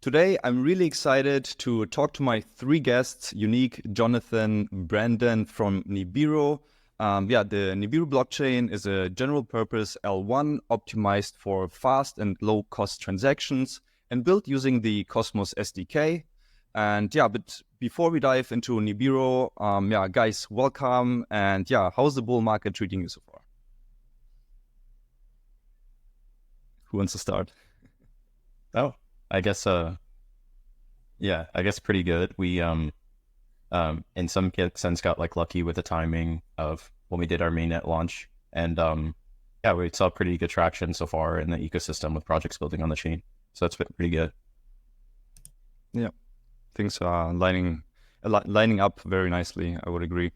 Today, I'm really excited to talk to my three guests, Unique, Jonathan, Brandon from Nibiru. The Nibiru blockchain is a general purpose L1 optimized for fast and low cost transactions and built using the Cosmos SDK. But before we dive into Nibiru, guys, welcome. And how's the bull market treating you so far? Who wants to start? Oh, I guess I guess pretty good. We in some sense got lucky with the timing of when we did our mainnet launch, and we saw pretty good traction so far in the ecosystem with projects building on the chain. So that's been pretty good. Yeah, things are lining up very nicely. I would agree.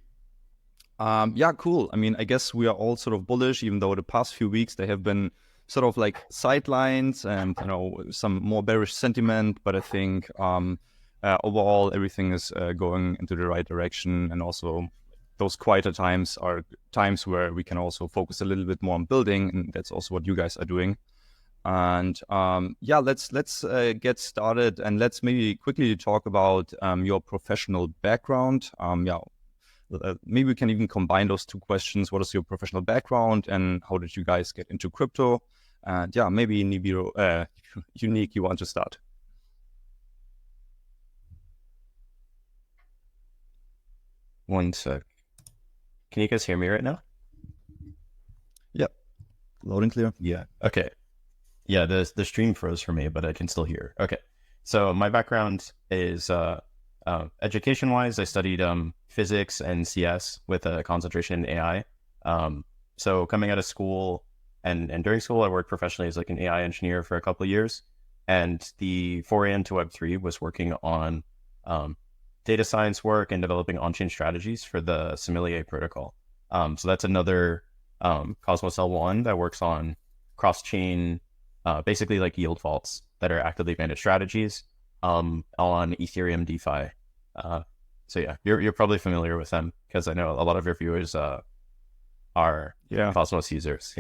Cool. I mean, I guess we are all sort of bullish, even though the past few weeks they have been sort of like sidelines and some more bearish sentiment. But I think overall everything is going into the right direction, and also those quieter times are times where we can also focus a little bit more on building, and that's also what you guys are doing. And let's get started, and let's maybe quickly talk about your professional background. Maybe we can even combine those two questions. What is your professional background, and how did you guys get into crypto? And maybe Nibiru, Unique, you want to start? One sec. Can you guys hear me right now? Yep, loud and clear. Yeah. Okay. Yeah, the stream froze for me, but I can still hear. Okay. So my background is education-wise, I studied physics and CS with a concentration in AI. So coming out of school and during school, I worked professionally as an AI engineer for a couple of years. And the foray into Web3 was working on data science work and developing on-chain strategies for the Sommelier protocol. So that's another Cosmos L1 that works on cross-chain, basically yield vaults that are actively managed strategies on Ethereum DeFi. You're probably familiar with them because I know a lot of your viewers are Cosmos users.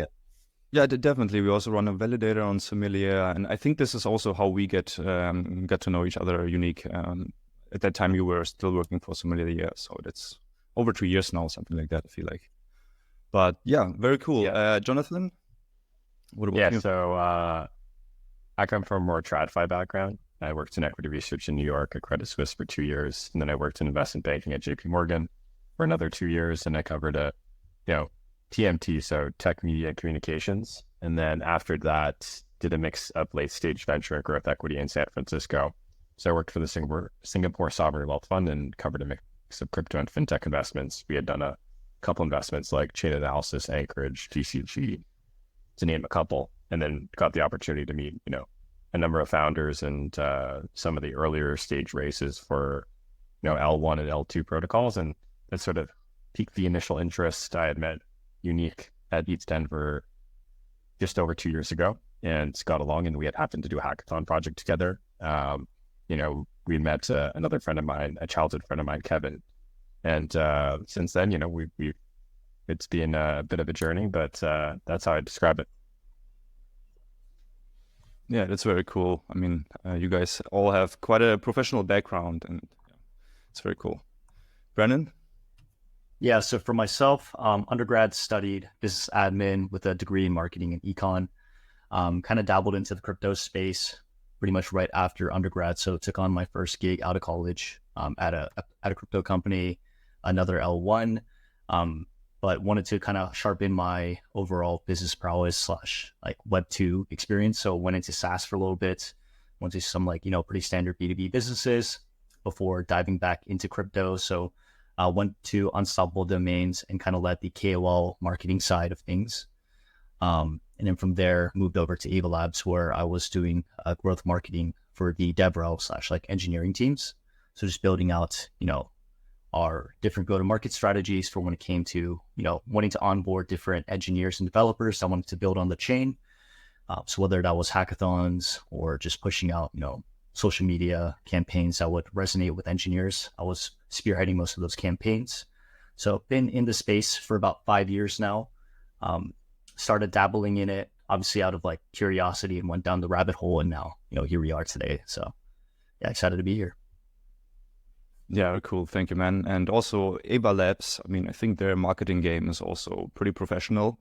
Yeah, definitely. We also run a validator on Sommelier, and I think this is also how we get to know each other. Unique. At that time, you were still working for Sommelier, so that's over 2 years now, something like that. I feel like. But yeah, very cool. Yeah. Jonathan, what about you? So I come from a more TradFi background. I worked in equity research in New York at Credit Suisse for 2 years, and then I worked in investment banking at JP Morgan for another 2 years, and I covered TMT, so tech, media, and communications. And then after that, did a mix of late stage venture and growth equity in San Francisco. So I worked for the Singapore Sovereign Wealth Fund and covered a mix of crypto and fintech investments. We had done a couple investments like Chain Analysis, Anchorage, GCG, to name a couple, and then got the opportunity to meet, a number of founders and some of the earlier stage races for, L1 and L2 protocols. And that sort of piqued the initial interest. I had met Unique at Eats Denver just over 2 years ago and got along, and we had happened to do a hackathon project together. We met another friend of mine, a childhood friend of mine, Kevin. And since then, it's been a bit of a journey, but that's how I describe it. Yeah, that's very cool. I mean, you guys all have quite a professional background, and it's very cool. Brandon? Yeah, so for myself, undergrad studied business admin with a degree in marketing and econ. Kind of dabbled into the crypto space pretty much right after undergrad. So took on my first gig out of college at a crypto company, another L1, but wanted to kind of sharpen my overall business prowess / Web2 experience. So went into SaaS for a little bit, went to some pretty standard B2B businesses before diving back into crypto. So went to Unstoppable Domains and kind of led the KOL marketing side of things. And then from there, moved over to Ava Labs, where I was doing growth marketing for the DevRel / engineering teams. So just building out, our different go-to-market strategies for when it came to, wanting to onboard different engineers and developers that wanted to build on the chain. So whether that was hackathons or just pushing out, social media campaigns that would resonate with engineers, I was spearheading most of those campaigns. So been in the space for about 5 years now. Started dabbling in it, obviously out of curiosity, and went down the rabbit hole, and now, here we are today. So yeah, excited to be here. Yeah, cool. Thank you, man. And also Ava Labs, I mean, I think their marketing game is also pretty professional.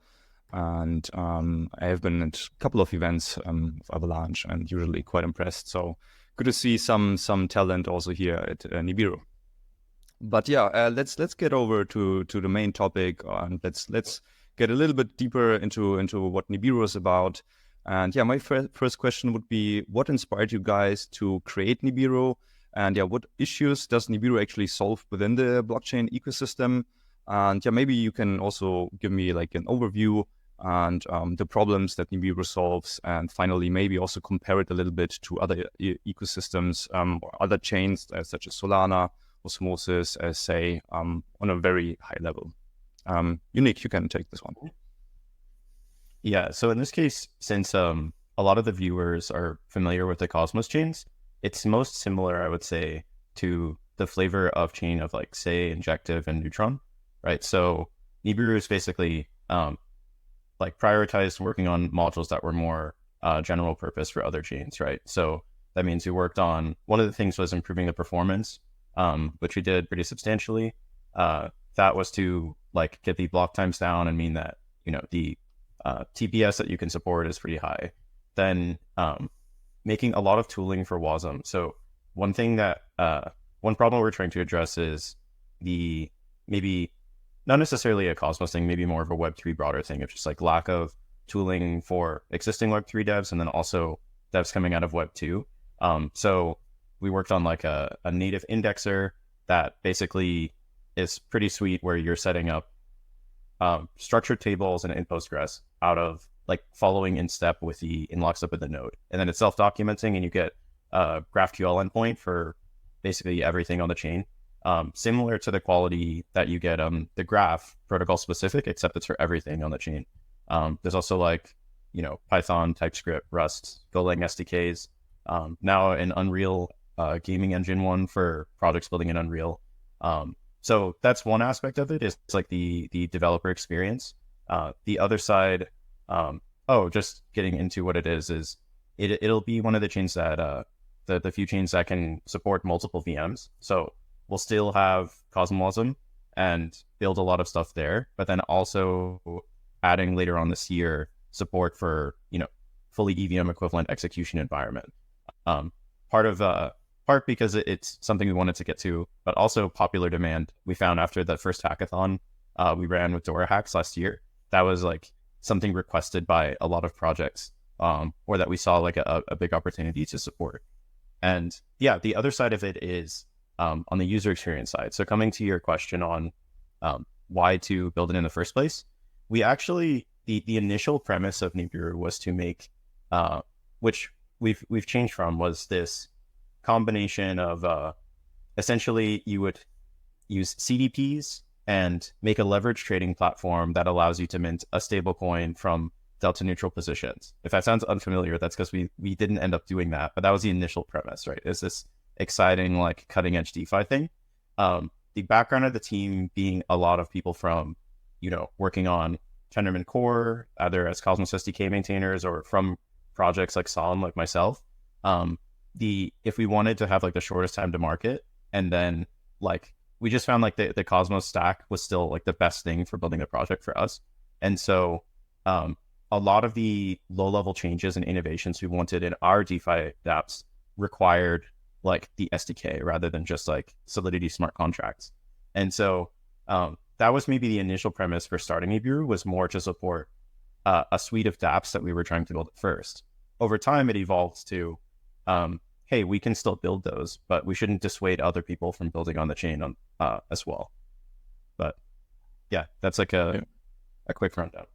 And I have been at a couple of events of Avalanche and usually quite impressed. So good to see some talent also here at Nibiru. But yeah, let's get over to the main topic, and let's get a little bit deeper into what Nibiru is about. And yeah, my first question would be, what inspired you guys to create Nibiru? And yeah, what issues does Nibiru actually solve within the blockchain ecosystem? And yeah, maybe you can also give me like an overview and the problems that Nibiru solves. And finally, maybe also compare it a little bit to other ecosystems or other chains such as Solana, Osmosis, as say, on a very high level. Unique, you can take this one. Yeah, so in this case, since a lot of the viewers are familiar with the Cosmos chains, it's most similar, I would say, to the flavor of chain of like, say, Injective and Neutron, right? So Nibiru is basically like prioritized working on modules that were more general purpose for other chains, right? So that means we worked on, one of the things was improving the performance, which we did pretty substantially. That was to like get the block times down and mean that, you know, the TPS that you can support is pretty high. Then making a lot of tooling for WASM. So one thing that, one problem we're trying to address is the maybe not necessarily a Cosmos thing, maybe more of a Web3 broader thing of just like lack of tooling for existing Web3 devs and then also devs coming out of Web2. So we worked on like a native indexer that basically is pretty sweet, where you're setting up structured tables and in Postgres out of like following in step with in lockstep with the node. And then it's self-documenting and you get a GraphQL endpoint for basically everything on the chain. Similar to the quality that you get the Graph protocol specific, except it's for everything on the chain. There's also like, you know, Python, TypeScript, Rust, Golang SDKs, now an Unreal gaming engine one for projects building in Unreal. So that's one aspect of it, is like the developer experience. The other side, just getting into what it is it'll be one of the chains that the few chains that can support multiple VMs. So we'll still have Cosmosm and build a lot of stuff there, but then also adding later on this year support for, you know, fully EVM equivalent execution environment. Part because it's something we wanted to get to, but also popular demand. We found after that first hackathon we ran with Dora Hacks last year, that was like something requested by a lot of projects, or that we saw like a big opportunity to support. And yeah, the other side of it is on the user experience side. So coming to your question on why to build it in the first place, we actually, the initial premise of Nibiru was to make, which we've changed from, was this combination of essentially you would use CDPs and make a leverage trading platform that allows you to mint a stable coin from delta neutral positions. If that sounds unfamiliar, that's because we didn't end up doing that, but that was the initial premise, right? Is this exciting, like cutting edge DeFi thing. The background of the team being a lot of people from, you know, working on Tendermint Core, either as Cosmos SDK maintainers or from projects like Solon, like myself. If we wanted to have like the shortest time to market, and then like we just found like the Cosmos stack was still like the best thing for building the project for us. And so a lot of the low level changes and innovations we wanted in our DeFi dApps required like the SDK rather than just like Solidity smart contracts. And so that was maybe the initial premise for starting Nibiru, was more to support a suite of dApps that we were trying to build at first. Over time, it evolved to, hey, we can still build those, but we shouldn't dissuade other people from building on the chain as well. But yeah, that's like a quick rundown.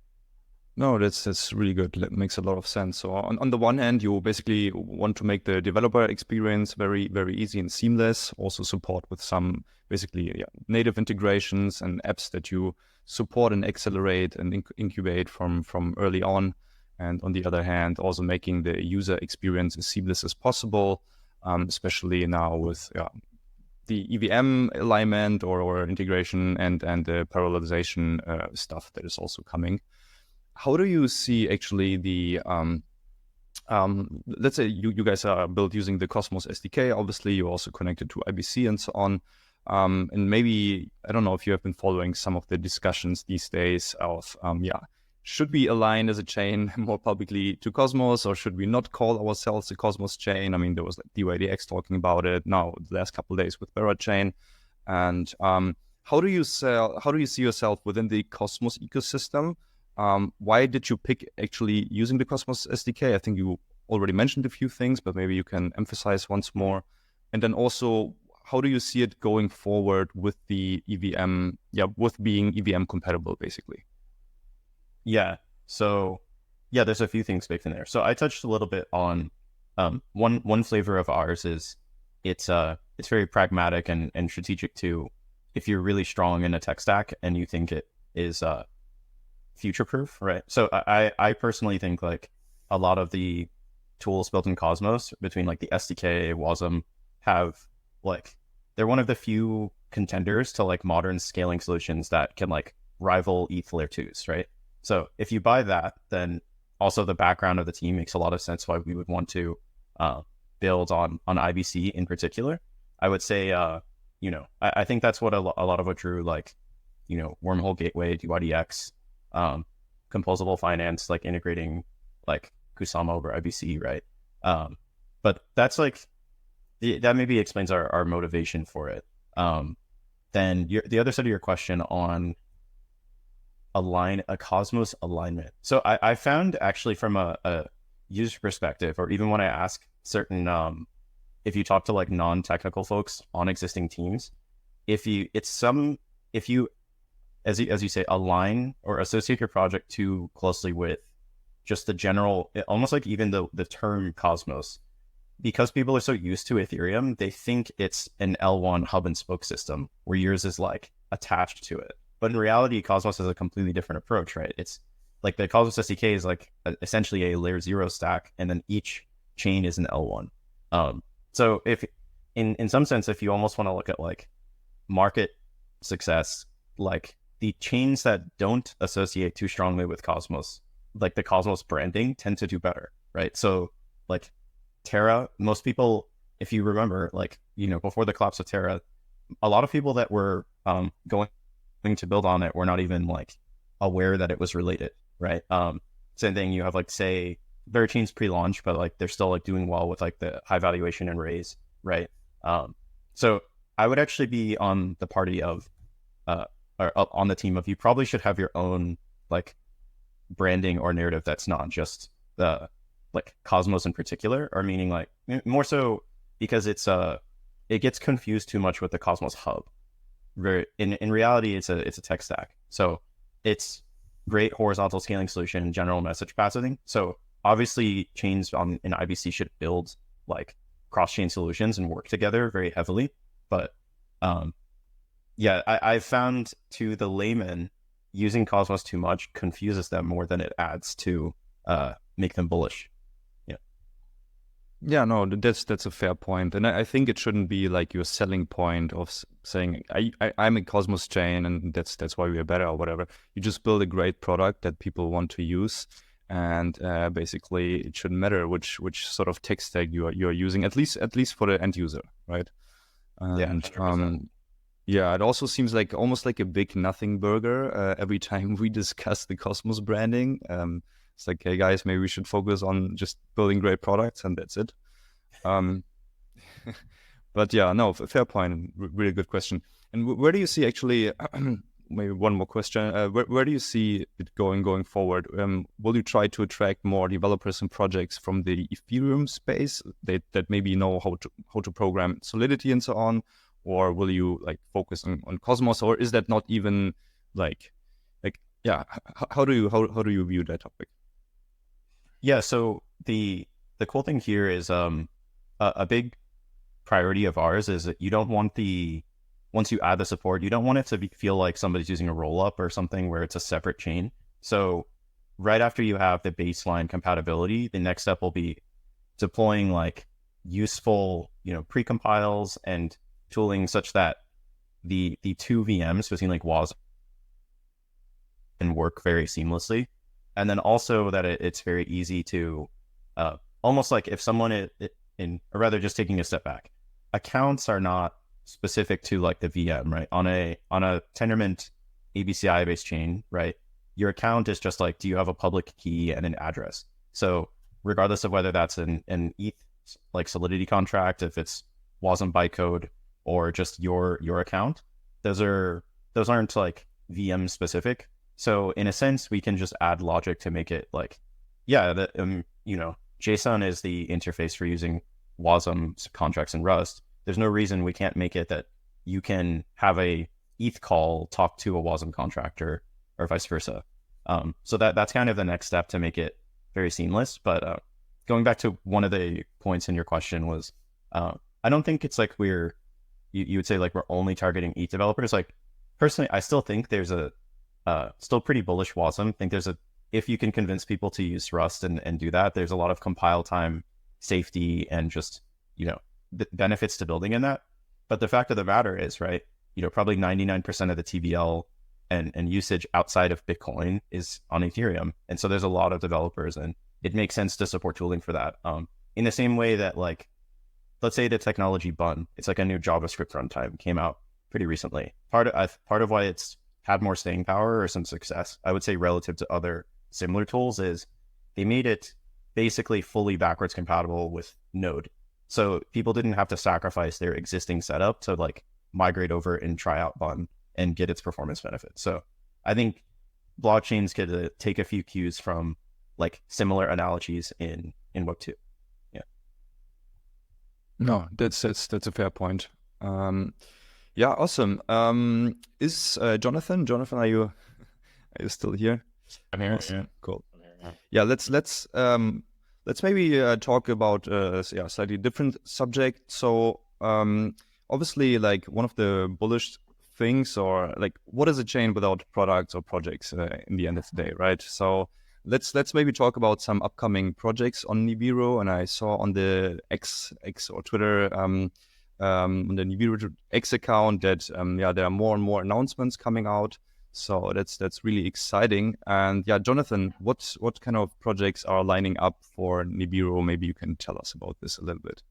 No, that's really good. That makes a lot of sense. So on the one hand, you basically want to make the developer experience very, very easy and seamless. Also support with some basically native integrations and apps that you support and accelerate and incubate from early on. And on the other hand, also making the user experience as seamless as possible, especially now with the EVM alignment or integration and the parallelization stuff that is also coming. How do you see actually the let's say you guys are built using the Cosmos SDK. Obviously, you're also connected to IBC and so on. And maybe, I don't know if you have been following some of the discussions these days of, should we align as a chain more publicly to Cosmos, or should we not call ourselves a Cosmos chain? I mean, there was like DYDX talking about it now the last couple of days with Barra Chain. And how do you see yourself within the Cosmos ecosystem? Why did you pick actually using the Cosmos SDK? I think you already mentioned a few things, but maybe you can emphasize once more. And then also, how do you see it going forward with the EVM, with being EVM compatible, basically? Yeah. So, yeah, there's a few things baked in there. So I touched a little bit on one flavor of ours is it's very pragmatic and strategic too. If you're really strong in a tech stack and you think it is future proof, right? So I personally think like a lot of the tools built in Cosmos between like the SDK, WASM have like, they're one of the few contenders to like modern scaling solutions that can like rival ETH layer 2s, right? So if you buy that, then also the background of the team makes a lot of sense why we would want to build on IBC in particular. I would say, I think that's what a lot of what drew like, Wormhole Gateway, DYDX, composable finance, like integrating like Kusama over IBC, right? But that's like, that maybe explains our motivation for it. Then the other side of your question on a Cosmos alignment. So I found actually from a user perspective, or even when I ask certain, if you talk to like non-technical folks on existing teams, if you, as you say, align or associate your project too closely with just the general, almost like even the term Cosmos, because people are so used to Ethereum, they think it's an L1 hub and spoke system where yours is like attached to it. But in reality, Cosmos has a completely different approach, right? It's like the Cosmos SDK is like essentially a layer 0 stack, and then each chain is an L1. So if in some sense, if you almost want to look at like market success, like the chains that don't associate too strongly with Cosmos, like the Cosmos branding, tend to do better, right? So like Terra, most people, if you remember, like, before the collapse of Terra, a lot of people that were going to build on it were not even like aware that it was related, right? Same thing, you have like, say, Verachain's pre-launch, but like they're still like doing well with like the high valuation and raise, right? So I would actually be on the party of, or on the team of, you probably should have your own like branding or narrative that's not just the like Cosmos in particular, or meaning like more so because it gets confused too much with the Cosmos hub. In reality, it's a tech stack. So it's great horizontal scaling solution, general message passing. So obviously chains in IBC should build like cross-chain solutions and work together very heavily. But I found to the layman, using Cosmos too much confuses them more than it adds to make them bullish. Yeah, no, that's a fair point, and I think it shouldn't be like your selling point of saying I'm a Cosmos chain and that's why we are better or whatever. You just build a great product that people want to use, and basically it shouldn't matter which sort of tech stack you're using, at least for the end user, right? And it also seems like almost like a big nothing burger every time we discuss the Cosmos branding. It's like, hey guys, maybe we should focus on just building great products and that's it. But yeah, no, fair point. Really good question. And where do you see actually, maybe one more question, where do you see it going forward? Will you try to attract more developers and projects from the Ethereum space that maybe know how to program Solidity and so on? Or will you like focus on Cosmos, or is that not even how do you view that topic? Yeah, so the cool thing here is a big priority of ours is that you don't want once you add the support, you don't want it to feel like somebody's using a rollup or something where it's a separate chain. So right after you have the baseline compatibility, the next step will be deploying like useful, precompiles and tooling such that the two VMs between like WAS can work very seamlessly. And then also that it's very easy to almost like if someone or rather just taking a step back, accounts are not specific to like the VM, right? On a Tendermint ABCI based chain, right? Your account is just like, do you have a public key and an address? So regardless of whether that's an ETH like Solidity contract, if it's WASM bytecode or just your account, those aren't like VM specific. So in a sense, we can just add logic to make it like, yeah, JSON is the interface for using WASM contracts in Rust. There's no reason we can't make it that you can have a ETH call talk to a WASM contractor or vice versa. So that's kind of the next step to make it very seamless. But going back to one of the points in your question was, I don't think it's like you would say like we're only targeting ETH developers. Like personally, I still think there's a still pretty bullish WASM. I think if you can convince people to use Rust and do that, there's a lot of compile time, safety, and just, benefits to building in that. But the fact of the matter is, right, probably 99% of the TVL and usage outside of Bitcoin is on Ethereum. And so there's a lot of developers, and it makes sense to support tooling for that. In the same way that, like, let's say the technology Bun, it's like a new JavaScript runtime, came out pretty recently. Part of why it's had more staying power or some success, I would say, relative to other similar tools, is they made it basically fully backwards compatible with Node. So people didn't have to sacrifice their existing setup to like migrate over and try out Bun and get its performance benefits. So I think blockchains could take a few cues from like similar analogies in Web2. Yeah. No, that's a fair point. Yeah, awesome. Is Jonathan, are you still here? I'm here. Awesome. Yeah. Cool. Yeah, let's maybe talk about slightly different subject. So obviously, like, one of the bullish things, or like, what is a chain without products or projects in the end of the day, right? So let's maybe talk about some upcoming projects on Nibiru. And I saw on the X or Twitter, on the Nibiru X account, that there are more and more announcements coming out. So that's really exciting. And yeah, Jonathan, what kind of projects are lining up for Nibiru? Maybe you can tell us about this a little bit.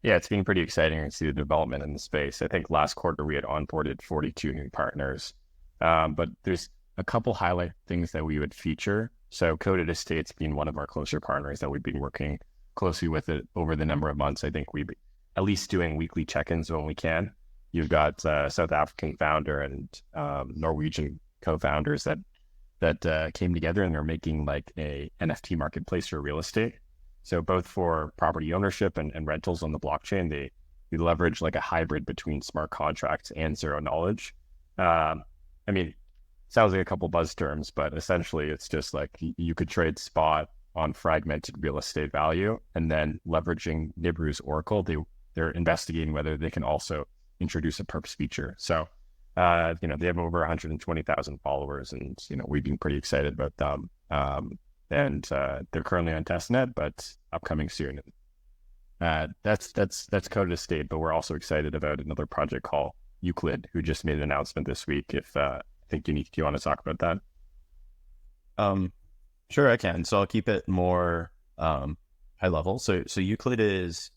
Yeah, it's been pretty exciting to see the development in the space. I think last quarter we had onboarded 42 new partners, but there's a couple highlight things that we would feature. So Coded Estates being one of our closer partners that we've been working closely with it over the number of months. I think we've at least doing weekly check-ins when we can. You've got South African founder and Norwegian co-founders that came together, and they're making like a NFT marketplace for real estate. So both for property ownership and rentals on the blockchain, they leverage like a hybrid between smart contracts and zero knowledge. I mean, sounds like a couple buzz terms, but essentially it's just like you could trade spot on fragmented real estate value, and then leveraging Nibiru's Oracle, they're investigating whether they can also introduce a perps feature. So, they have over 120,000 followers, and, we've been pretty excited about them. And they're currently on testnet, but upcoming soon. That's Coded Estate, but we're also excited about another project called Euclid, who just made an announcement this week. If I think do you want to talk about that? Sure, I can. So I'll keep it more high level. So Euclid is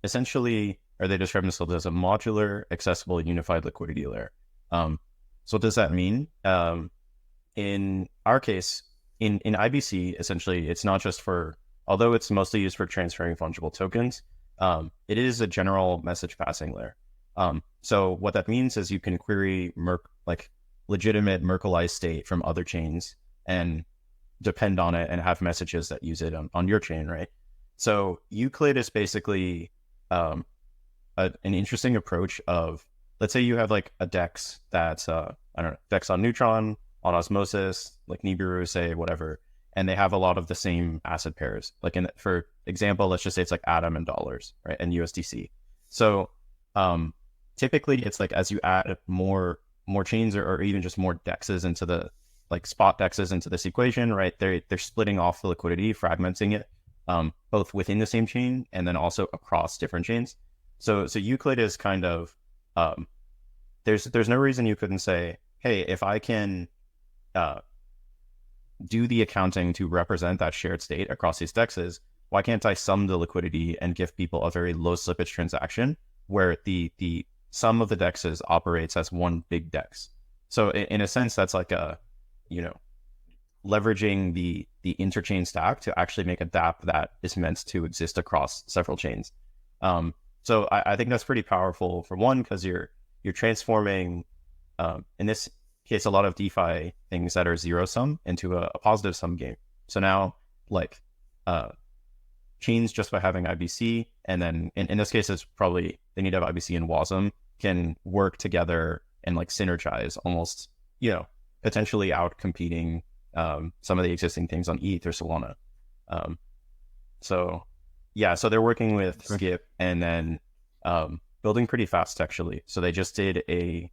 essentially, or they describe themselves as a modular, accessible, unified liquidity layer. So what does that mean? In our case, in IBC, essentially, it's not just although it's mostly used for transferring fungible tokens, it is a general message passing layer. So what that means is you can query legitimate Merkleized state from other chains and depend on it and have messages that use it on your chain, right? So Euclid is basically an interesting approach of, let's say you have like a DEX that's, DEX on Neutron, on Osmosis, like Nibiru, say, whatever, and they have a lot of the same asset pairs. Like for example, let's just say it's like Atom and dollars, right, and USDC. So typically it's like as you add more chains or even just more DEXs into the, like spot DEXs into this equation, right, they're splitting off the liquidity, fragmenting it, both within the same chain and then also across different chains. So Euclid is kind of, there's no reason you couldn't say, hey, if I can do the accounting to represent that shared state across these DEXs, why can't I sum the liquidity and give people a very low slippage transaction where the sum of the dexes operates as one big dex? So in a sense, that's like a, you know, leveraging the interchain stack to actually make a dApp that is meant to exist across several chains. So I think that's pretty powerful for one, because you're transforming, in this case, a lot of DeFi things that are zero sum into a positive sum game. So now, like, chains, just by having IBC, and then in this case, it's probably they need to have IBC and WASM, can work together and like synergize, almost, you know, potentially out competing some of the existing things on ETH or Solana. So yeah, so they're working with Skip, and then building pretty fast actually. So they just did a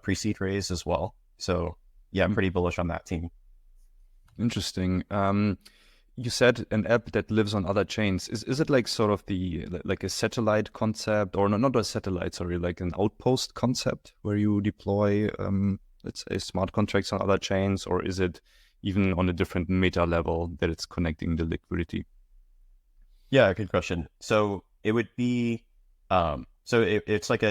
pre-seed raise as well. So yeah, I'm pretty bullish on that team. Interesting. You said an app that lives on other chains. Is it like sort of like a satellite concept, or not a satellite, sorry, like an outpost concept where you deploy, let's say, smart contracts on other chains, or is it even on a different meta level that it's connecting the liquidity? Yeah, good question. So it would be, it's like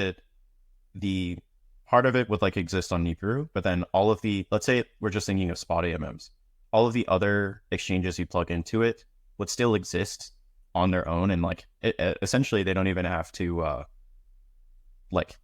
the part of it would like exist on Nibiru, but then all of the, let's say we're just thinking of spot AMMs, all of the other exchanges you plug into it would still exist on their own. And like, essentially they don't even have to, like,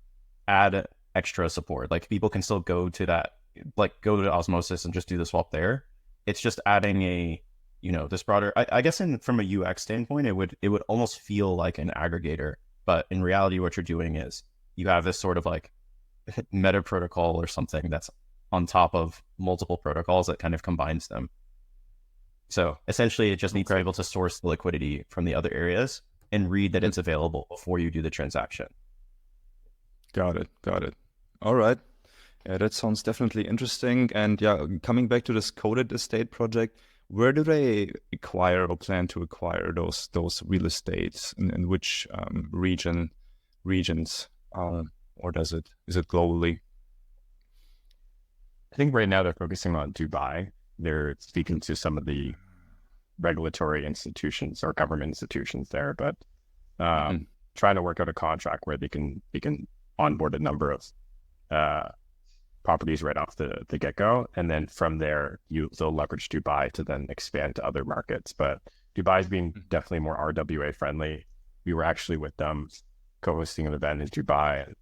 add extra support. Like, people can still go to that, like go to Osmosis and just do the swap there. It's just adding a, you know, this broader, I guess from a UX standpoint, it would almost feel like an aggregator, but in reality, what you're doing is you have this sort of like meta protocol or something that's on top of multiple protocols that kind of combines them. So essentially, it just needs to be able to source the liquidity from the other areas and read that it's available before you do the transaction. Got it. All right. Yeah, that sounds definitely interesting. And yeah, coming back to this coded estate project, where do they acquire or plan to acquire those real estates, in which regions, or is it globally? I think right now they're focusing on Dubai. They're speaking to some of the regulatory institutions or government institutions there, but trying to work out a contract where they can onboard a number of properties right off the get-go, and then from there they'll leverage Dubai to then expand to other markets. But Dubai's been definitely more RWA friendly. We were actually with them co-hosting an event in Dubai.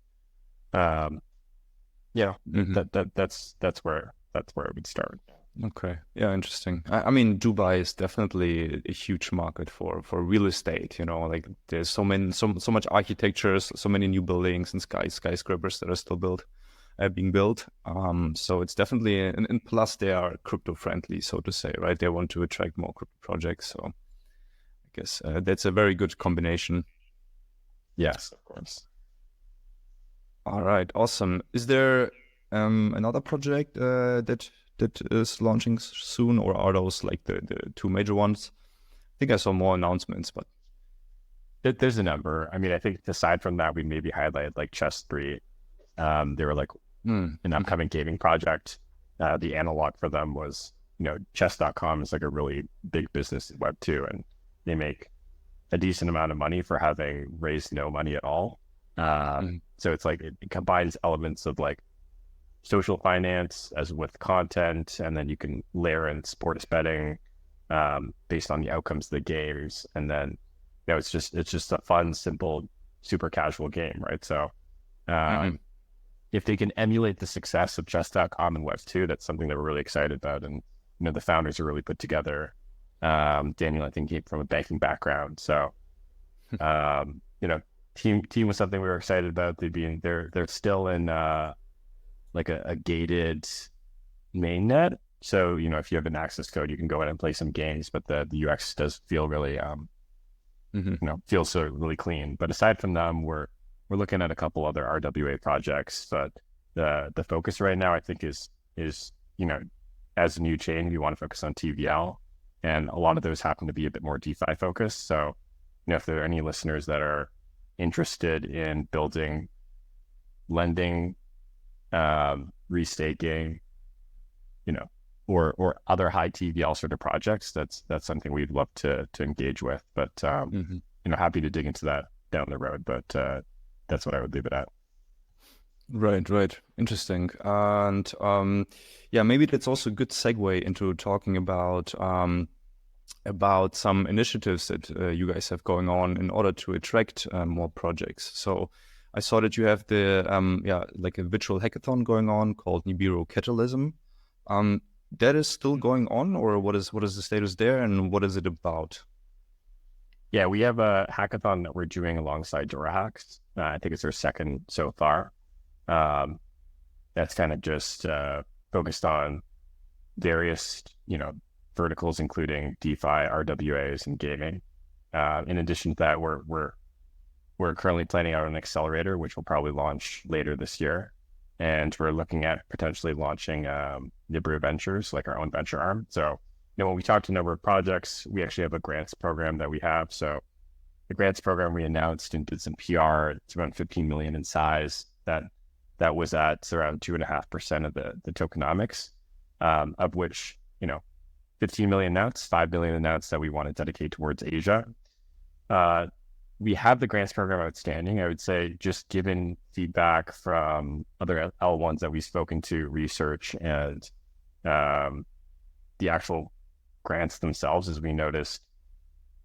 That's where it would start. Okay. Yeah, interesting. I mean, Dubai is definitely a huge market for real estate. You know, like there's so much architectures, so many new buildings and skyscrapers that are still being built. So it's definitely, and plus they are crypto friendly, so to say, right? They want to attract more crypto projects. So I guess that's a very good combination. Yes, of course. All right, awesome. Is there another project that is launching soon, or are those like the two major ones? I think I saw more announcements, but there's a number. I mean, I think aside from that, we maybe highlighted like Chess3. They were like an upcoming gaming project. The analog for them was, you know, chess.com is like a really big business in Web2, and they make a decent amount of money for having raised no money at all. So it's like it combines elements of like social finance as with content, and then you can layer in sports betting based on the outcomes of the games, and then, you know, it's just a fun, simple, super casual game, right? So if they can emulate the success of chess.com and Web2, that's something that we're really excited about. And, you know, the founders are really put together. Daniel, I think, came from a banking background, so you know, team was something we were excited about. They're still in like a gated mainnet. So, you know, if you have an access code, you can go in and play some games, but the UX does feel really, you know, feels so really clean. But aside from them, we're looking at a couple other RWA projects, but the focus right now, I think, is, you know, as a new chain, we want to focus on TVL, and a lot of those happen to be a bit more DeFi focused. So, you know, if there are any listeners that are interested in building lending, restaking, you know, or other high TVL sort of projects, that's something we'd love to engage with. But happy to dig into that down the road. But that's what I would leave it at. Right. Interesting. And maybe that's also a good segue into talking about some initiatives that you guys have going on in order to attract more projects. So I saw that you have the like a virtual hackathon going on called Nibiru Catalysm. That is still going on, or what is the status there, and what is it about? Yeah, we have a hackathon that we're doing alongside DuraHacks. I think it's our second so far. That's kind of just focused on various, verticals, including DeFi, RWAs, and gaming. In addition to that, we're currently planning out an accelerator, which will probably launch later this year. And we're looking at potentially launching Nibiru Ventures, like our own venture arm. So, when we talk to a number of projects, we actually have a grants program that we have. So the grants program we announced and did some PR, it's around 15 million in size. That was at around 2.5% of the tokenomics, of which, 15 million announced, 5 million announced that we want to dedicate towards Asia. We have the grants program outstanding. I would say, just given feedback from other L1s that we've spoken to, research, and the actual grants themselves, as we noticed,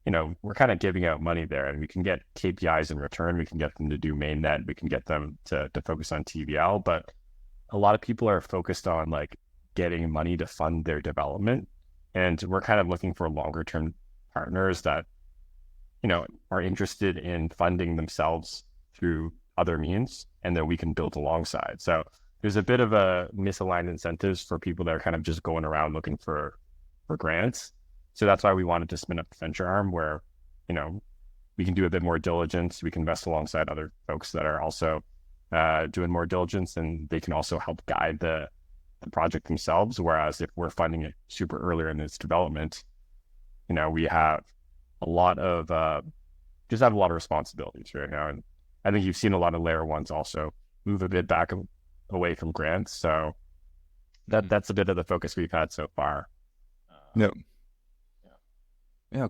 we're kind of giving out money there, and we can get KPIs in return. We can get them to do mainnet. We can get them to focus on TVL. But a lot of people are focused on like getting money to fund their development. And we're kind of looking for longer term partners that, are interested in funding themselves through other means, and that we can build alongside. So there's a bit of a misaligned incentives for people that are kind of just going around looking for grants. So that's why we wanted to spin up the venture arm where, we can do a bit more diligence. We can invest alongside other folks that are also doing more diligence, and they can also help guide the project themselves. Whereas if we're funding it super earlier in its development, we have a lot of responsibilities right now. And I think you've seen a lot of layer ones also move a bit back away from grants. So that's a bit of the focus we've had so far. Yeah,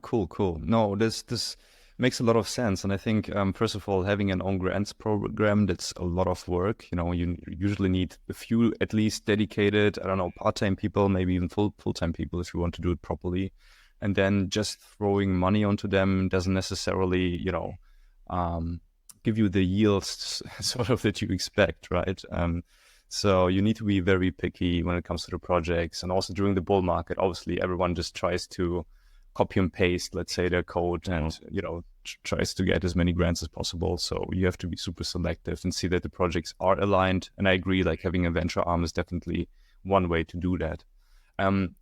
cool. No, this makes a lot of sense. And I think, first of all, having an own grants program, that's a lot of work. You usually need a few, at least dedicated, part-time people, maybe even full-time people if you want to do it properly. And then just throwing money onto them doesn't necessarily, give you the yields sort of that you expect, right? So you need to be very picky when it comes to the projects. And also during the bull market, obviously everyone just tries to copy and paste, let's say, their code and, tries to get as many grants as possible. So you have to be super selective and see that the projects are aligned. And I agree, like having a venture arm is definitely one way to do that.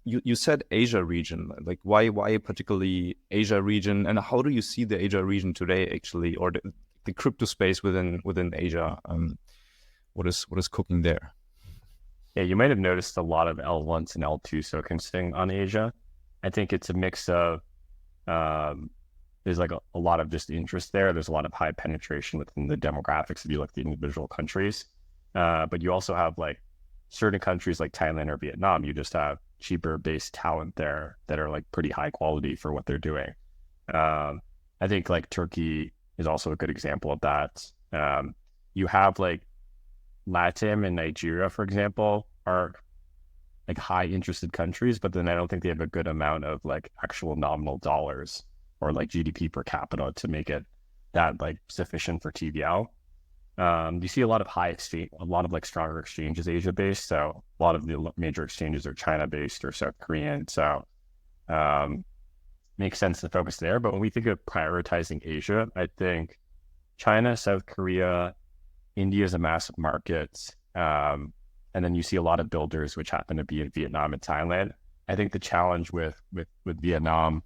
You said Asia region, like why particularly Asia region, and how do you see the Asia region today actually, or the crypto space within Asia? What is cooking there? Yeah, you might have noticed a lot of L1s and L2s focusing on Asia. I think it's a mix of there's like a lot of just interest there. There's a lot of high penetration within the demographics if you look at the individual countries. But you also have like certain countries like Thailand or Vietnam, you just have cheaper based talent there that are like pretty high quality for what they're doing. I think like Turkey is also a good example of that. You have like LATAM and Nigeria, for example, are like high interested countries, but then I don't think they have a good amount of like actual nominal dollars or like GDP per capita to make it that like sufficient for TVL. You see a lot of high exchange, a lot of like stronger exchanges Asia based. So a lot of the major exchanges are China based or South Korean. So makes sense to focus there. But when we think of prioritizing Asia, I think China, South Korea, India is a massive market. And then you see a lot of builders, which happen to be in Vietnam and Thailand. I think the challenge with Vietnam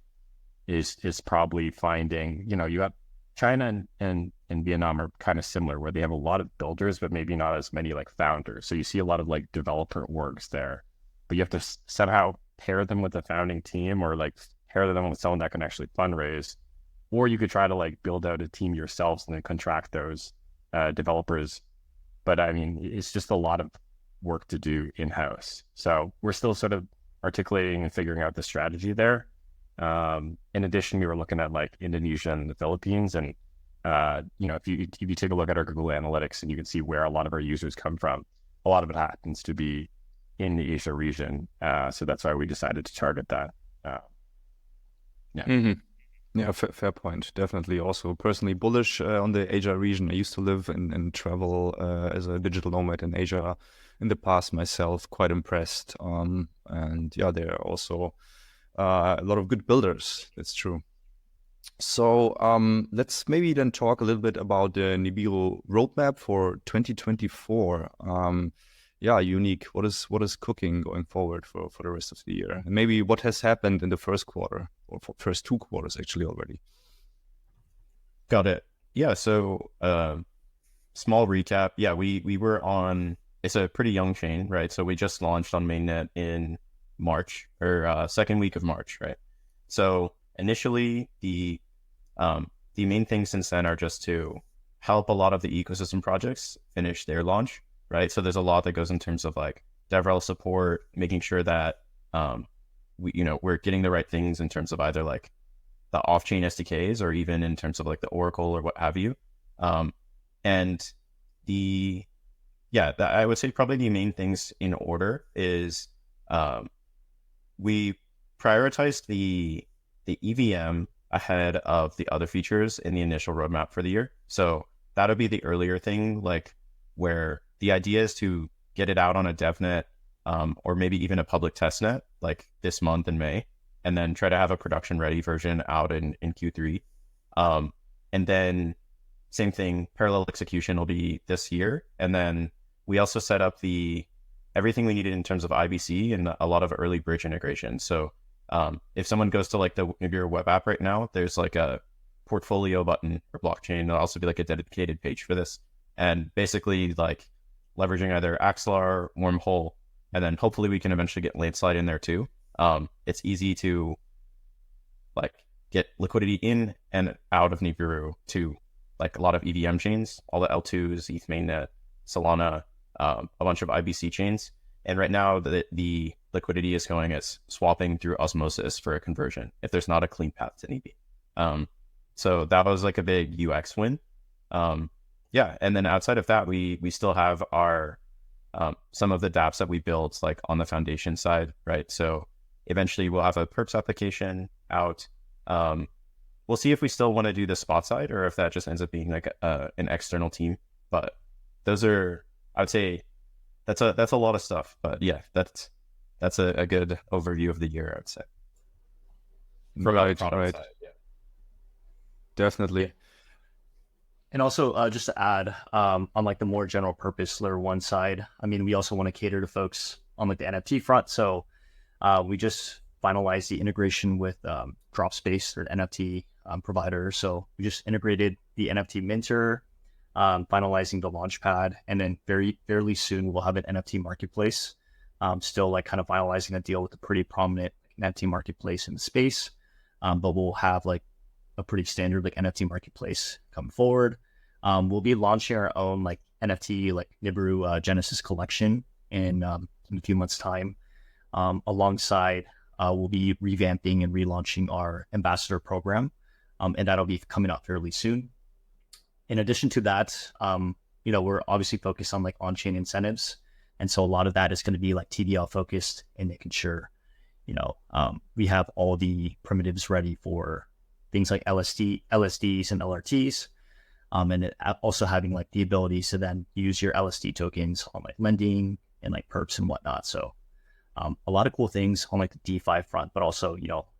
is probably finding, you have China and Vietnam are kind of similar where they have a lot of builders, but maybe not as many like founders. So you see a lot of like developer orgs there, but you have to somehow pair them with the founding team or like pair them with someone that can actually fundraise, or you could try to like build out a team yourselves and then contract those developers. But I mean, it's just a lot of work to do in-house. So we're still sort of articulating and figuring out the strategy there. In addition, we were looking at like Indonesia and the Philippines, and if you take a look at our Google Analytics and you can see where a lot of our users come from, a lot of it happens to be in the Asia region. So that's why we decided to target that. Yeah, fair point. Definitely. Also, personally bullish on the Asia region. I used to live and travel as a digital nomad in Asia in the past myself. Quite impressed. And yeah, there are also a lot of good builders. That's true. So let's maybe then talk a little bit about the Nibiru roadmap for 2024. Yeah, unique. What is cooking going forward for the rest of the year? And maybe what has happened in the first quarter, or for first 2 quarters actually already. Got it. Yeah. So small recap. Yeah, we were on. It's a pretty young chain, right? So we just launched on mainnet in March, or second week of March, right? So initially, the main things since then are just to help a lot of the ecosystem projects finish their launch, right? So there's a lot that goes in terms of like DevRel support, making sure that we're getting the right things in terms of either like the off-chain SDKs or even in terms of like the Oracle or what have you. And I would say probably the main things in order is we prioritized the EVM ahead of the other features in the initial roadmap for the year. So that'll be the earlier thing, like where the idea is to get it out on a DevNet or maybe even a public testnet like this month in May, and then try to have a production ready version out in Q3. And then same thing, parallel execution will be this year. And then we also set up everything we needed in terms of IBC and a lot of early bridge integration. So if someone goes to like the Nibiru web app right now, there's like a portfolio button for blockchain. There'll also be like a dedicated page for this. And basically like leveraging either Axelar, Wormhole, and then hopefully we can eventually get Landslide in there too. It's easy to like get liquidity in and out of Nibiru to like a lot of EVM chains, all the L2s, ETH mainnet, Solana, a bunch of IBC chains. And right now the liquidity is going as swapping through osmosis for a conversion if there's not a clean path to Nibi. So that was like a big UX win. And then outside of that, we still have our some of the dApps that we built like on the foundation side, right? So eventually we'll have a perps application out. We'll see if we still want to do the spot side or if that just ends up being like an external team. But those are, I would say, that's a lot of stuff. But yeah, that's a good overview of the year, I would say. Right. Side, yeah. Definitely. And also, just to add, on like the more general purpose layer 1 side, I mean, we also want to cater to folks on like the NFT front. So we just finalized the integration with Dropspace, or an NFT provider. So we just integrated the NFT minter, finalizing the launchpad, and then fairly soon we'll have an NFT marketplace. Still like kind of finalizing a deal with a pretty prominent NFT marketplace in the space, but we'll have like a pretty standard like NFT marketplace come forward. We'll be launching our own like NFT like Nibiru Genesis collection in a few months' time. Alongside, we'll be revamping and relaunching our ambassador program, and that'll be coming out fairly soon. In addition to that, we're obviously focused on like on-chain incentives, and so a lot of that is going to be like TVL focused and making sure, we have all the primitives ready for things like LSDs and LRTs, and it also having like the ability to then use your LSD tokens on like lending and like perps and whatnot. So a lot of cool things on like the DeFi front, but also,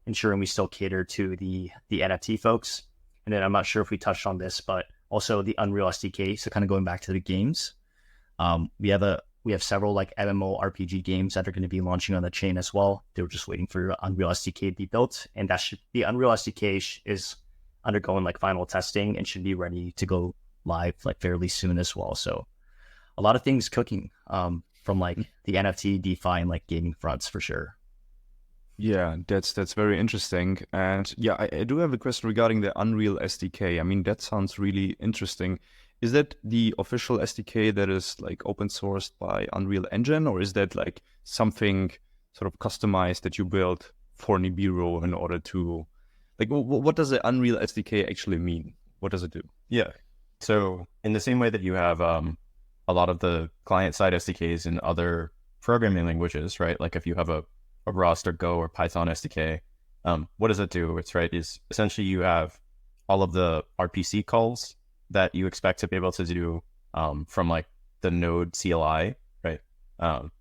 ensuring we still cater to the NFT folks. And then I'm not sure if we touched on this, but also the Unreal SDK. So kind of going back to the games, we have several like MMO RPG games that are going to be launching on the chain as well. They were just waiting for Unreal SDK to be built, and the Unreal SDK is undergoing like final testing and should be ready to go live like fairly soon as well. So a lot of things cooking from like the NFT, DeFi, and like gaming fronts for sure. Yeah, that's very interesting. And yeah, I do have a question regarding the Unreal SDK. I mean, that sounds really interesting. Is that the official SDK that is like open sourced by Unreal Engine, or is that like something sort of customized that you built for Nibiru in order to, like, what does the Unreal SDK actually mean? What does it do? Yeah. So in the same way that you have a lot of the client-side SDKs in other programming languages, right? Like if you have a Rust or Go or Python SDK, what does it do? Is essentially you have all of the RPC calls that you expect to be able to do from like the node CLI, right?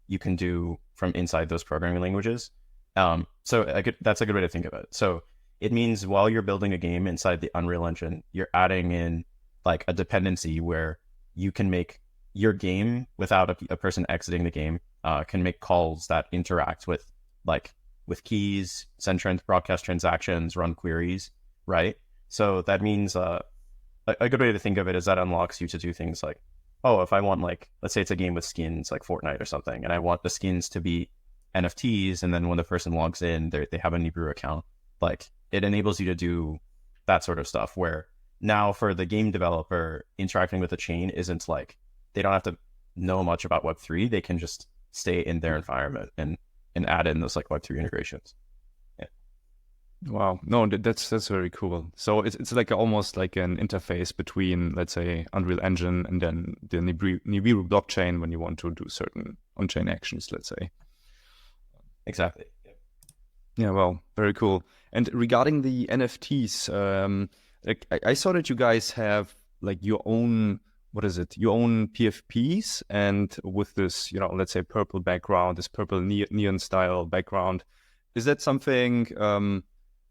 You can do from inside those programming languages. So that's a good way to think of it. So it means while you're building a game inside the Unreal Engine, you're adding in like a dependency where you can make your game without a person exiting the game, can make calls that interact with keys, send broadcast transactions, run queries, right? So that means a good way to think of it is that unlocks you to do things like, oh, if I want, like, let's say it's a game with skins like Fortnite or something, and I want the skins to be NFTs, and then when the person logs in, they have a Nibiru account. Like, it enables you to do that sort of stuff where now for the game developer, interacting with the chain isn't like, they don't have to know much about Web3. They can just stay in their environment and add in those like Web3 integrations. Yeah. Wow, no, that's very cool. So it's like almost like an interface between, let's say, Unreal Engine and then the Nibiru blockchain when you want to do certain on-chain actions, let's say. Exactly. Yeah, well, very cool. And regarding the NFTs, like I saw that you guys have like your own, your own PFPs, and with this, let's say purple background, this purple neon style background. Is that something,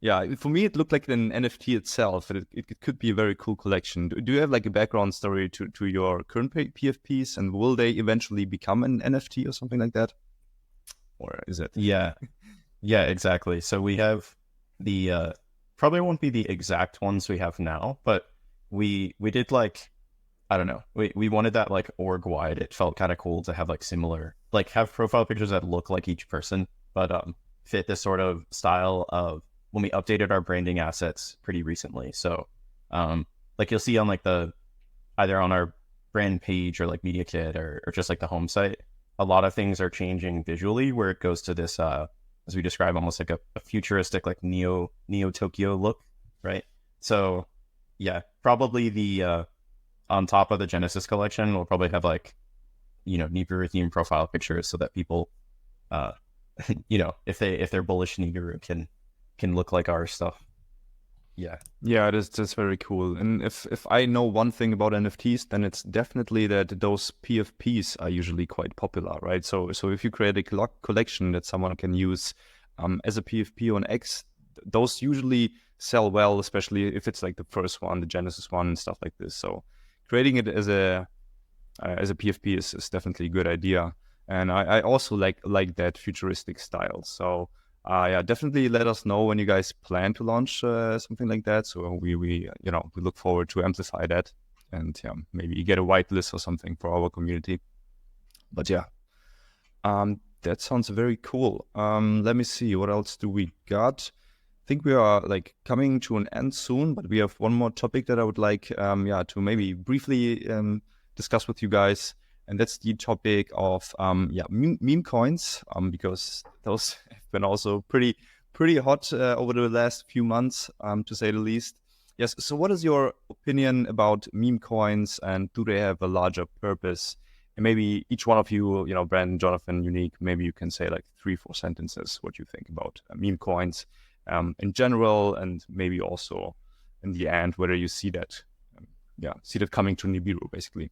yeah, for me, it looked like an NFT itself. It could be a very cool collection. Do you have like a background story to your current PFPs, and will they eventually become an NFT or something like that? Or is it? Yeah, exactly. So we have the, probably won't be the exact ones we have now, but we did like, I don't know, we wanted that like org wide. It felt kind of cool to have like similar, like have profile pictures that look like each person, but fit this sort of style of when we updated our branding assets pretty recently. So like you'll see on like either on our brand page or like media kit or just like the home site, a lot of things are changing visually where it goes to this, as we describe, almost like a futuristic, like Neo Tokyo look, right? So yeah, probably the, on top of the Genesis collection, we'll probably have like, Nibiru theme profile pictures so that people, if they're bullish Nibiru can look like our stuff. Yeah. Yeah, that's very cool. And if I know one thing about NFTs, then it's definitely that those PFPs are usually quite popular, right? So if you create a collection that someone can use as a PFP on X, those usually sell well, especially if it's like the first one, the Genesis one, and stuff like this. So creating it as a PFP is definitely a good idea. And I also like that futuristic style. So yeah, definitely let us know when you guys plan to launch something like that. So we look forward to amplify that, and yeah, maybe get a whitelist or something for our community. But yeah, that sounds very cool. Let me see, what else do we got? I think we are like coming to an end soon, but we have one more topic that I would like to maybe briefly discuss with you guys. And that's the topic of meme coins, because those have been also pretty hot over the last few months, to say the least. Yes. So, what is your opinion about meme coins, and do they have a larger purpose? And maybe each one of you, Brandon, Jonathan, Unique, maybe you can say like 3-4 sentences what you think about meme coins in general, and maybe also in the end whether you see that, coming to Nibiru, basically.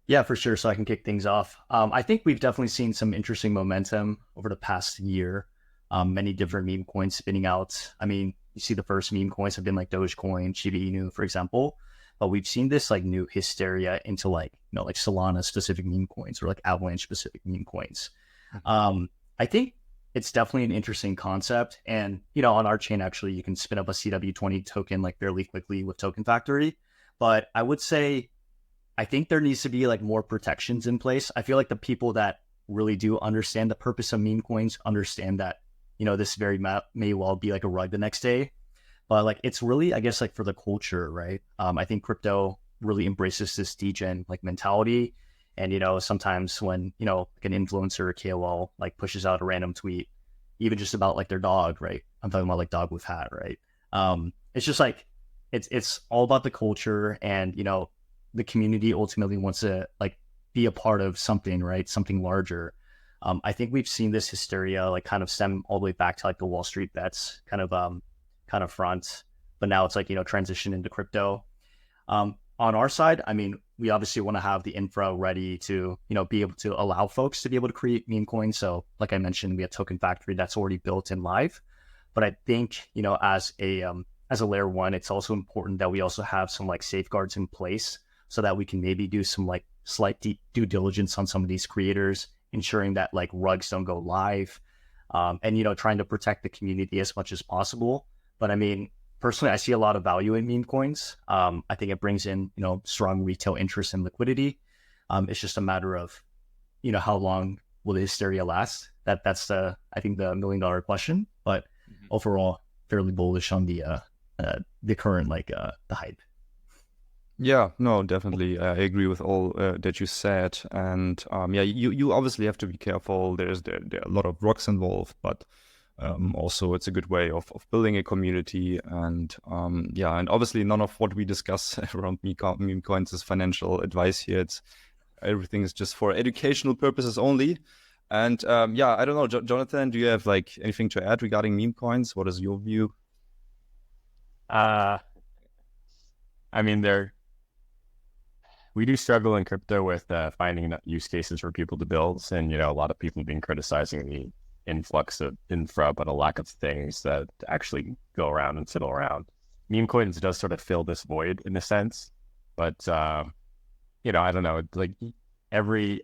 Yeah, for sure. So I can kick things off. I think we've definitely seen some interesting momentum over the past year. Many different meme coins spinning out. I mean, you see the first meme coins have been like Dogecoin, Shiba Inu, for example. But we've seen this like new hysteria into like Solana specific meme coins or like Avalanche specific meme coins. I think it's definitely an interesting concept. And, on our chain, actually, you can spin up a CW20 token like fairly quickly with Token Factory. But I would say, I think there needs to be like more protections in place. I feel like the people that really do understand the purpose of meme coins understand that, this very may well be like a rug the next day. But like, it's really, I guess, like for the culture, right? I think crypto really embraces this degen like mentality. And, sometimes when, like an influencer or KOL like pushes out a random tweet, even just about like their dog, right? I'm talking about like dog with hat, right? It's just like, it's all about the culture, and, the community ultimately wants to like be a part of something, right? Something larger. I think we've seen this hysteria like kind of stem all the way back to like the Wall Street bets kind of front, but now it's like, transition into crypto. On our side, I mean, we obviously want to have the infra ready to, be able to allow folks to be able to create meme coins. So like I mentioned, we have Token Factory that's already built and live. But I think, as a layer one, it's also important that we also have some like safeguards in place so that we can maybe do some like slight due diligence on some of these creators, ensuring that like rugs don't go live, and, trying to protect the community as much as possible. But I mean, personally, I see a lot of value in meme coins. I think it brings in, strong retail interest and liquidity. It's just a matter of, how long will the hysteria last? That's I think the $1 million question. But overall, fairly bullish on the current the hype. Yeah, no, definitely. I agree with all that you said. And yeah, you obviously have to be careful. There are a lot of rocks involved, but also it's a good way of building a community. And yeah, and obviously none of what we discuss around meme coins is financial advice here. Everything is just for educational purposes only. And yeah, I don't know, Jonathan, do you have like anything to add regarding meme coins? What is your view? I mean, we do struggle in crypto with finding enough use cases for people to build, and a lot of people have been criticizing the influx of infra, but a lack of things that actually go around and fiddle around. Meme coins does sort of fill this void in a sense, but I don't know. Like every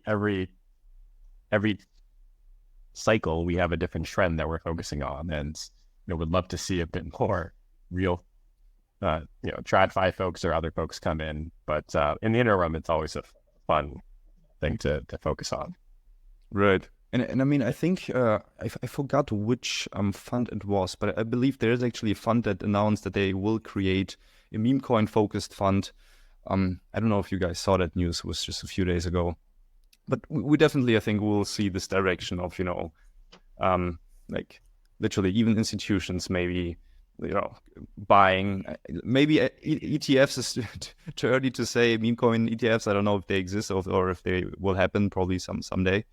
cycle, we have a different trend that we're focusing on, and would love to see a bit more real, TradFi folks or other folks come in. But in the interim, it's always a fun thing to focus on. Right. And I mean, I think I forgot which fund it was, but I believe there is actually a fund that announced that they will create a meme coin focused fund. I don't know if you guys saw that news. It was just a few days ago. But we definitely, I think, will see this direction of, like literally even institutions maybe, buying, maybe ETFs is too early to say. Meme coin ETFs, I don't know if they exist or if they will happen, probably someday.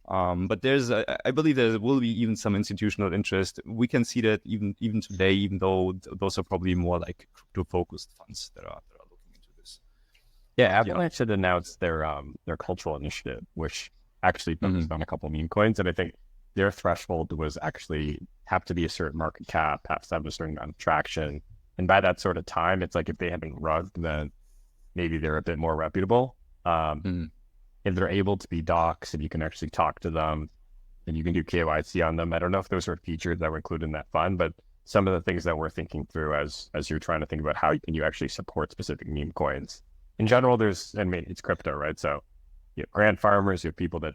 But I believe there will be even some institutional interest. We can see that even today, even though those are probably more like crypto-focused funds that are looking into this. Yeah, Avalanche had announced their cultural initiative, which actually focused on a couple of meme coins, and I think their threshold was actually have to be a certain market cap, have to have a certain amount of traction, and by that sort of time, it's like if they haven't rugged, then maybe they're a bit more reputable. If they're able to be docs and you can actually talk to them and you can do KYC on them. I don't know if those are features that were included in that fund, but some of the things that we're thinking through as you're trying to think about how can you actually support specific meme coins. In general, it's crypto, right? So you have grant farmers, you have people that,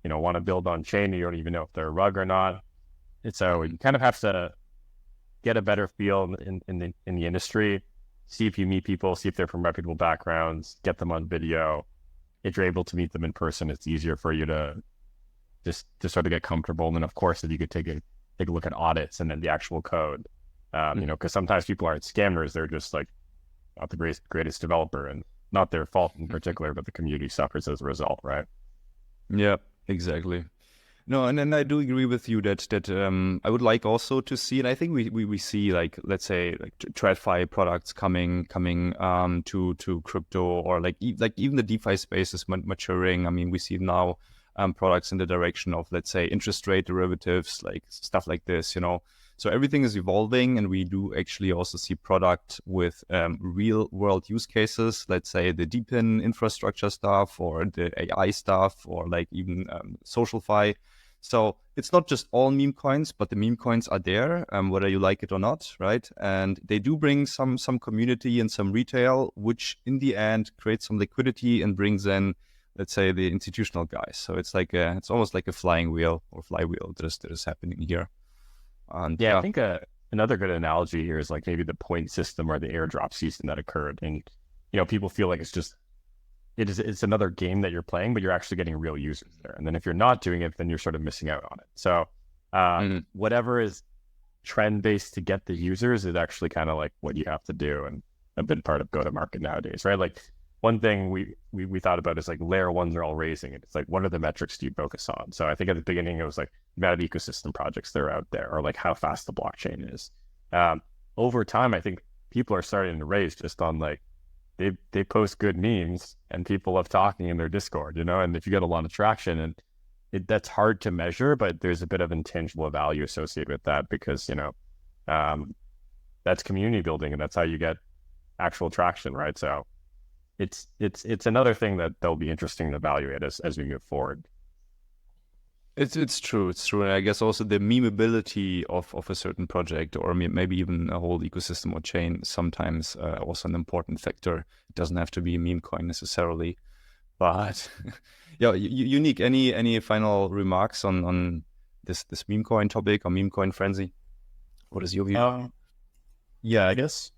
want to build on chain, you don't even know if they're a rug or not. And so you kind of have to get a better feel in the industry, see if you meet people, see if they're from reputable backgrounds, get them on video. If you're able to meet them in person, it's easier for you to just sort of get comfortable. And then, of course, if you could take a look at audits and then the actual code, because sometimes people aren't scammers; they're just like not the greatest developer, and not their fault in particular, but the community suffers as a result, right? Yeah, exactly. No, and then I do agree with you that I would like also to see, and I think we see like, let's say like TradFi products coming to crypto, or like even the DeFi space is maturing. I mean, we see now products in the direction of, let's say, interest rate derivatives, like stuff like this, So everything is evolving, and we do actually also see product with real world use cases, let's say the deepen infrastructure stuff or the AI stuff, or like even SocialFi. So it's not just all meme coins, but the meme coins are there, whether you like it or not, right? And they do bring some community and some retail, which in the end creates some liquidity and brings in, let's say, the institutional guys. So it's like it's almost like a flying wheel or flywheel that is happening here. And, yeah, I think another good analogy here is like maybe the point system or the airdrop season that occurred, and people feel like it's just it's another game that you're playing, but you're actually getting real users there. And then if you're not doing it, then you're sort of missing out on it. So whatever is trend based to get the users is actually kind of like what you have to do, and a big part of go to market nowadays, right? Like one thing we thought about is like layer ones are all raising, and it's like, what are the metrics do you focus on? So I think at the beginning it was like the amount of ecosystem projects that are out there, or like how fast the blockchain is. Over time, I think people are starting to raise just on like they post good memes and people love talking in their Discord, you know, and if you get a lot of traction, and that's hard to measure, but there's a bit of intangible value associated with that, because, you know, that's community building, and that's how you get actual traction, right? So it's another thing that they'll be interesting to evaluate as we move forward. It's true. It's true. And I guess also the memeability of a certain project, or maybe even a whole ecosystem or chain, sometimes also an important factor. It doesn't have to be a meme coin necessarily. But yeah, Unique, any final remarks on this meme coin topic or meme coin frenzy? What is your view? Yeah, I guess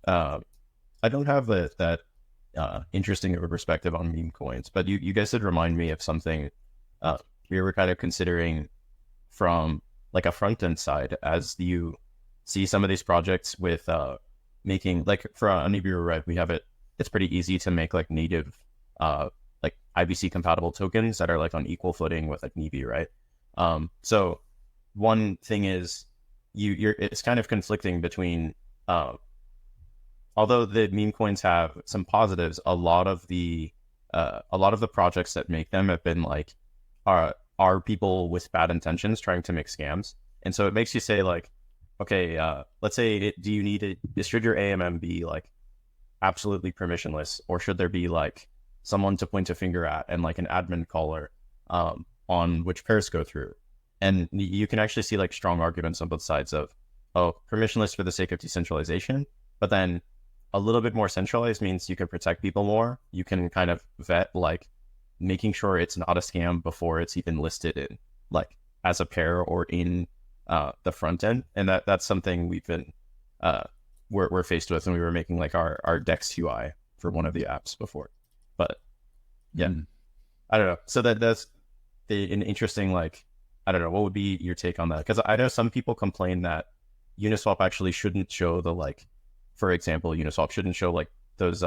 I don't have that interesting of a perspective on meme coins, but you guys did remind me of something we were kind of considering from like a front end side, as you see some of these projects with making, like for Nibiru, right? We have it's pretty easy to make like native like IBC compatible tokens that are like on equal footing with like Nibiru, right? So one thing is it's kind of conflicting between although the meme coins have some positives, a lot of the projects that make them have been like are people with bad intentions trying to make scams. And so it makes you say like, okay, let's say do you need should your AMM be like absolutely permissionless, or should there be like someone to point a finger at and like an admin caller on which pairs go through? And you can actually see like strong arguments on both sides of, permissionless for the sake of decentralization, but then a little bit more centralized means you can protect people more. You can kind of vet like making sure it's not a scam before it's even listed in like as a pair or in the front end. And that's something we've been we're faced with when we were making like our Dex UI for one of the apps before. But yeah, I don't know. So that's an interesting, like, I don't know, what would be your take on that? Because I know some people complain that Uniswap actually shouldn't show the, like, for example, Uniswap shouldn't show like those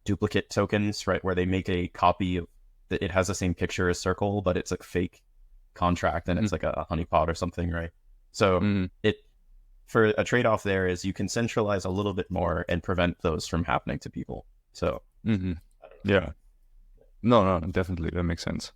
duplicate tokens, right? Where they make a copy of it has the same picture as Circle, but it's like fake contract and it's like a honeypot or something, right? So it, for a trade-off there is you can centralize a little bit more and prevent those from happening to people. So yeah, no, definitely that makes sense.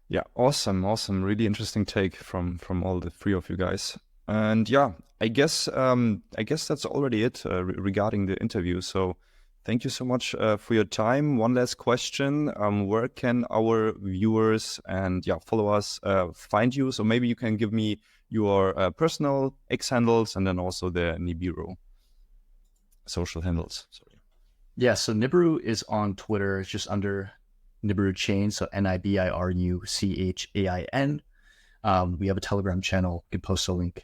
Yeah, awesome. Really interesting take from all the three of you guys. And yeah, I guess that's already it regarding the interview. So thank you so much for your time. One last question: where can our viewers and followers find you? So maybe you can give me your personal X handles and then also the Nibiru social handles. Sorry. Yeah, so Nibiru is on Twitter. It's just under Nibiru Chain, so NIBIRUCHAIN. We have a Telegram channel. You can post a link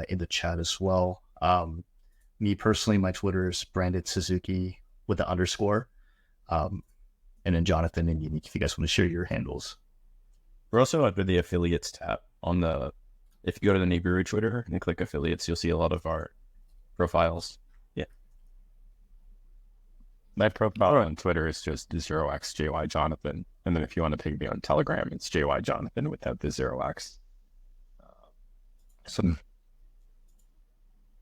in the chat as well. Me personally, my Twitter is branded Suzuki with the underscore. And then Jonathan and Unique, if you guys want to share your handles. We're also under the affiliates tab on the, if you go to the Nibiru Twitter and click affiliates, you'll see a lot of our profiles. Yeah. My profile on Twitter is just 0xJyJonathan. And then if you want to ping me on Telegram, it's JYJonathan without the 0x.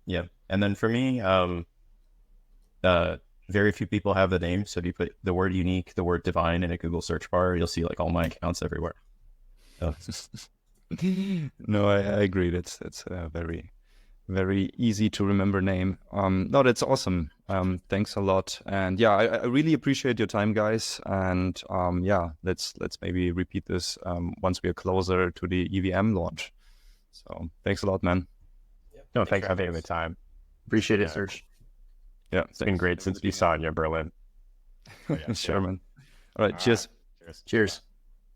Yeah. And then for me, very few people have the name. So if you put the word unique, the word divine in a Google search bar, you'll see like all my accounts everywhere. Oh. No, I agree. That's very, very easy to remember name. No, that's awesome. Thanks a lot. And yeah, I really appreciate your time, guys. And let's maybe repeat this once we are closer to the EVM launch. So thanks a lot, man. No, thanks for having the time. Appreciate it, Serge. Yeah, it's been great since we saw you in Berlin. Sure, man. All right, cheers. Cheers.